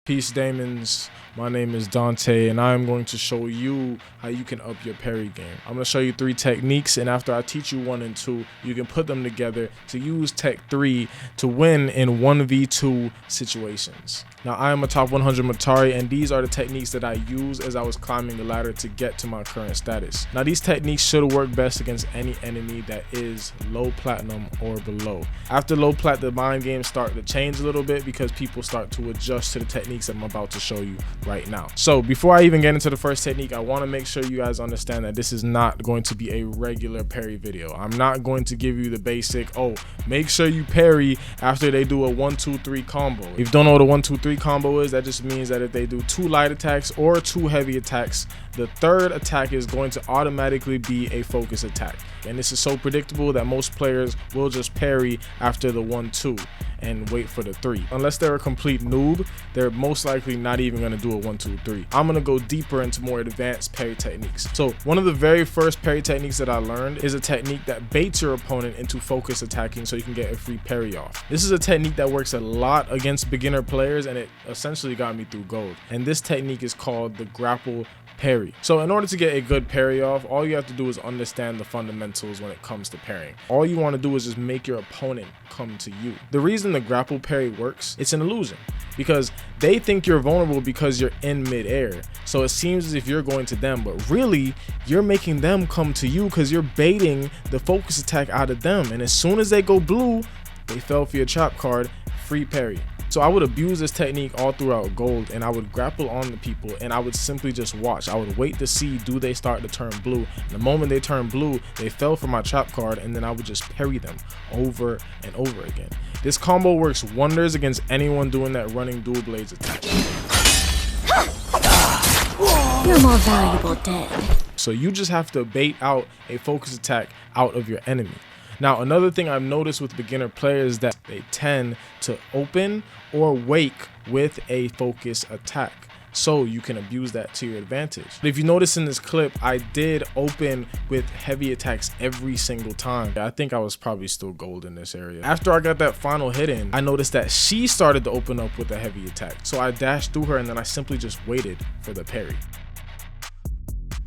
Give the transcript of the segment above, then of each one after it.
Peace Daemons, my name is Dante and I am going to show you how you can up your parry game. I'm going to show you 3 techniques, and after I teach you 1 and 2, you can put them together to use tech 3 to win in 1v2 situations. Now I am a top 100 Matari, and these are the techniques that I used as I was climbing the ladder to get to my current status. Now these techniques should work best against any enemy that is low platinum or below. After low plat, the mind games start to change a little bit because people start to adjust to the techniques that I'm about to show you right now. So before I even get into the first technique, I want to make sure you guys understand that this is not going to be a regular parry video. I'm not going to give you the basic, oh, make sure you parry after they do a 1-2-3 combo. If you don't know what a 1-2-3 combo is, that just means that if they do 2 light attacks or 2 heavy attacks, the 3rd attack is going to automatically be a focus attack. And this is so predictable that most players will just parry after the 1-2 and wait for the 3. Unless they're a complete noob, they're most likely not even going to do a 1-2-3. I'm going to go deeper into more advanced parry techniques. So one of the very first parry techniques that I learned is a technique that baits your opponent into focus attacking so you can get a free parry off. This is a technique that works a lot against beginner players, and it essentially got me through gold. And this technique is called the grapple parry. So in order to get a good parry off, all you have to do is understand the fundamentals when it comes to parrying. All you want to do is just make your opponent come to you. The reason the grapple parry works, it's an illusion, because they think you're vulnerable because you're in midair. So it seems as if you're going to them, but really you're making them come to you because you're baiting the focus attack out of them. And as soon as they go blue, they fell for your trap card, free parry. So I would abuse this technique all throughout gold, and I would grapple on the people and I would simply just watch. I would wait to see, do they start to turn blue? And the moment they turn blue, they fell for my trap card, and then I would just parry them over and over again. This combo works wonders against anyone doing that running dual blades attack. You're more valuable dead. So you just have to bait out a focus attack out of your enemy. Now, another thing I've noticed with beginner players is that they tend to open or wake with a focus attack. So you can abuse that to your advantage. But if you notice in this clip, I did open with heavy attacks every single time. I think I was probably still gold in this area. After I got that final hit in, I noticed that she started to open up with a heavy attack. So I dashed through her and then I simply just waited for the parry.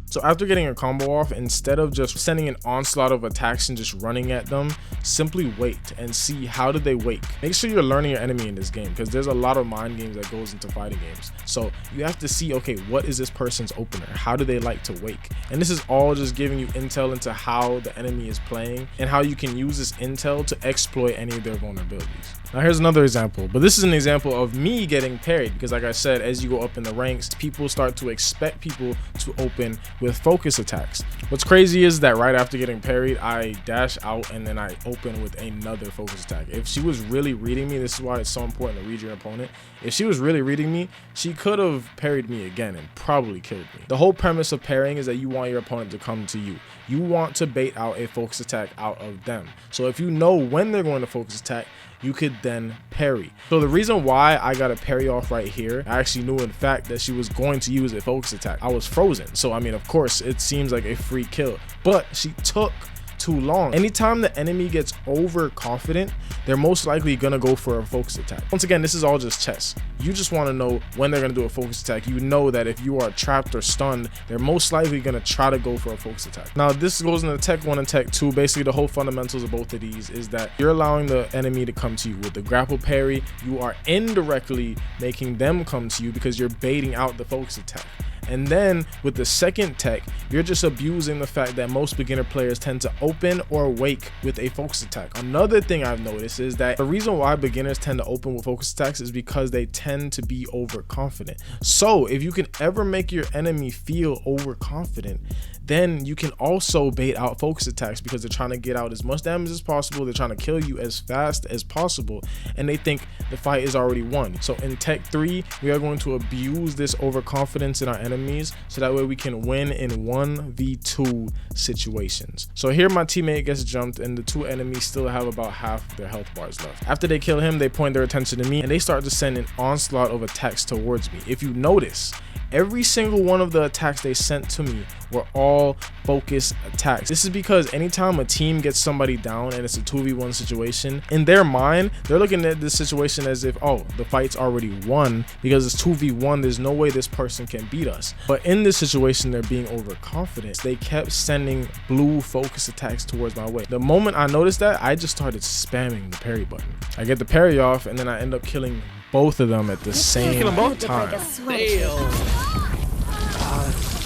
So after getting a combo off, instead of just sending an onslaught of attacks and just running at them, simply wait and see how did they wake. Make sure you're learning your enemy in this game, because there's a lot of mind games that goes into fighting games. So you have to see, okay, what is this person's opener? How do they like to wake? And this is all just giving you intel into how the enemy is playing and how you can use this intel to exploit any of their vulnerabilities. Now here's another example, but this is an example of me getting parried, because like I said, as you go up in the ranks, people start to expect people to open with focus attacks. What's crazy is that right after getting parried, I dash out and then I open with another focus attack. If she was really reading me, this is why it's so important to read your opponent. If she was really reading me, she could have parried me again and probably killed me. The whole premise of parrying is that you want your opponent to come to you. You want to bait out a focus attack out of them. So if you know when they're going to focus attack, you could then parry. So the reason why I got a parry off right here, I actually knew in fact that she was going to use a focus attack. I was frozen. So I mean, of course, it seems like a free kill, but she took too long. Anytime the enemy gets overconfident, they're most likely gonna go for a focus attack. Once again, this is all just chess. You just want to know when they're gonna do a focus attack. You know that if you are trapped or stunned, they're most likely gonna try to go for a focus attack. Now this goes into tech 1 and tech 2. Basically the whole fundamentals of both of these is that you're allowing the enemy to come to you. With the grapple parry, you are indirectly making them come to you because you're baiting out the focus attack. And then with the second tech, you're just abusing the fact that most beginner players tend to open or wake with a focus attack. Another thing I've noticed is that the reason why beginners tend to open with focus attacks is because they tend to be overconfident. So if you can ever make your enemy feel overconfident, then you can also bait out focus attacks because they're trying to get out as much damage as possible. They're trying to kill you as fast as possible, and they think the fight is already won. So in tech 3, we are going to abuse this overconfidence in our enemies so that way we can win in 1v2 situations. So here my teammate gets jumped and the 2 enemies still have about half their health bars left. After they kill him, they point their attention to me and they start to send an onslaught of attacks towards me. If you notice, every single one of the attacks they sent to me were all focus attacks. This is because anytime a team gets somebody down and it's a 2v1 situation, in their mind, they're looking at this situation as if, oh, the fight's already won because it's 2v1, there's no way this person can beat us. But in this situation, they're being overconfident. They kept sending blue focus attacks towards my way. The moment I noticed that, I just started spamming the parry button. I get the parry off and then I end up killing both of them at the same time.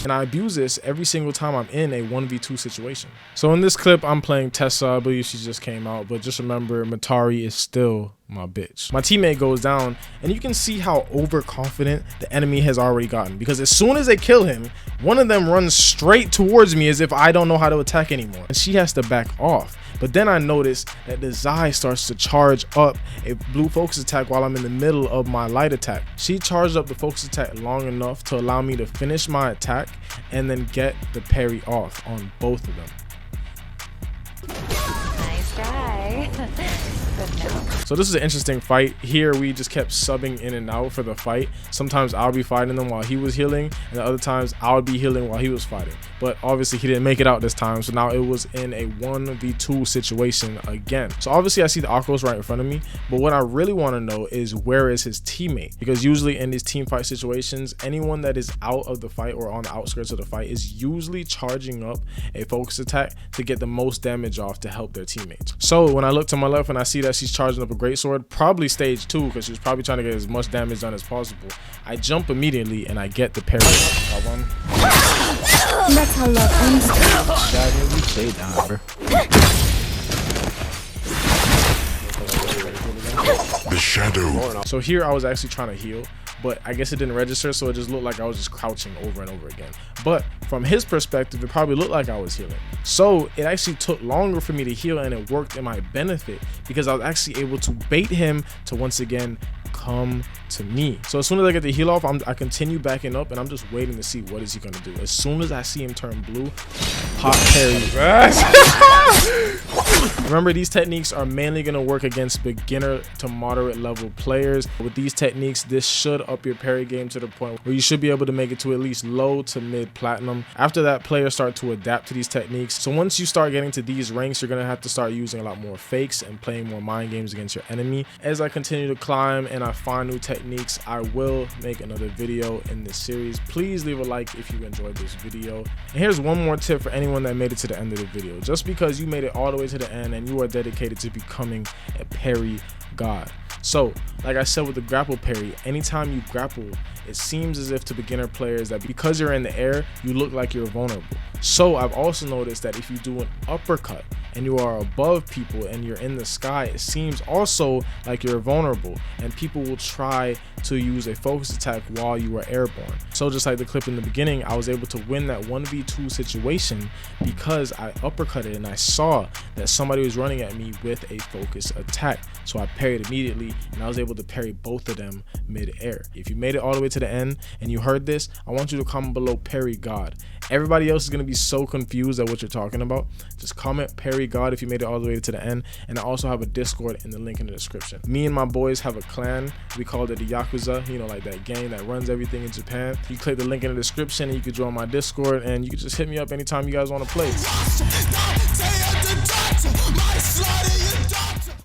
And I abuse this every single time I'm in a 1v2 situation. So in this clip, I'm playing Tessa. I believe she just came out, but just remember, Matari is still my bitch. My teammate goes down, and you can see how overconfident the enemy has already gotten, because as soon as they kill him, one of them runs straight towards me as if I don't know how to attack anymore, and she has to back off. But then I notice that the 𝙰𝙧 starts to charge up a blue focus attack while I'm in the middle of my light attack. She charged up the focus attack long enough to allow me to finish my attack and then get the parry off on both of them. Nice guy. So this is an interesting fight. Here we just kept subbing in and out for the fight. Sometimes I'll be fighting them while he was healing, and other times I would be healing while he was fighting. But obviously he didn't make it out this time, so now it was in a 1v2 situation again. So obviously I see the 𝙋𝙧 right in front of me, but what I really want to know is where is his teammate? Because usually in these team fight situations, anyone that is out of the fight or on the outskirts of the fight is usually charging up a focus attack to get the most damage off to help their teammates. So when I look to my left and I see that she's charging up a great sword, probably stage 2, because she was probably trying to get as much damage done as possible, I jump immediately and I get the parry. That's how love ends. The shadow. So here I was actually trying to heal, but I guess it didn't register, so it just looked like I was just crouching over and over again. But from his perspective, it probably looked like I was healing. So it actually took longer for me to heal, and it worked in my benefit because I was actually able to bait him to once again come to me. So as soon as I get the heal off, I continue backing up, and I'm just waiting to see what is he gonna do. As soon as I see him turn blue, pop parry. Remember, these techniques are mainly going to work against beginner to moderate level players. With these techniques, this should up your parry game to the point where you should be able to make it to at least low to mid platinum. After that, players start to adapt to these techniques. So once you start getting to these ranks, you're going to have to start using a lot more fakes and playing more mind games against your enemy. As I continue to climb and I find new techniques, I will make another video in this series. Please leave a like if you enjoyed this video. And here's one more tip for anyone that made it to the end of the video. Just because you made it all the way to the end and you are dedicated to becoming a parry god. So like I said with the grapple parry, anytime you grapple, it seems as if to beginner players that because you're in the air, you look like you're vulnerable. So I've also noticed that if you do an uppercut and you are above people and you're in the sky, it seems also like you're vulnerable, and people will try to use a focus attack while you are airborne. So just like the clip in the beginning, I was able to win that 1v2 situation because I uppercutted and I saw that somebody was running at me with a focus attack. So I parried immediately and I was able to parry both of them mid-air. If you made it all the way to the end and you heard this, I want you to comment below parry god. Everybody else is going to be so confused at what you're talking about. Just comment parry god if you made it all the way to the end. And I also have a Discord in the link in the description. Me and my boys have a clan. We call it the 𝙃𝙧, you know, like that gang that runs everything in Japan. You click the link in the description and you can join my Discord, and you can just hit me up anytime you guys want to play.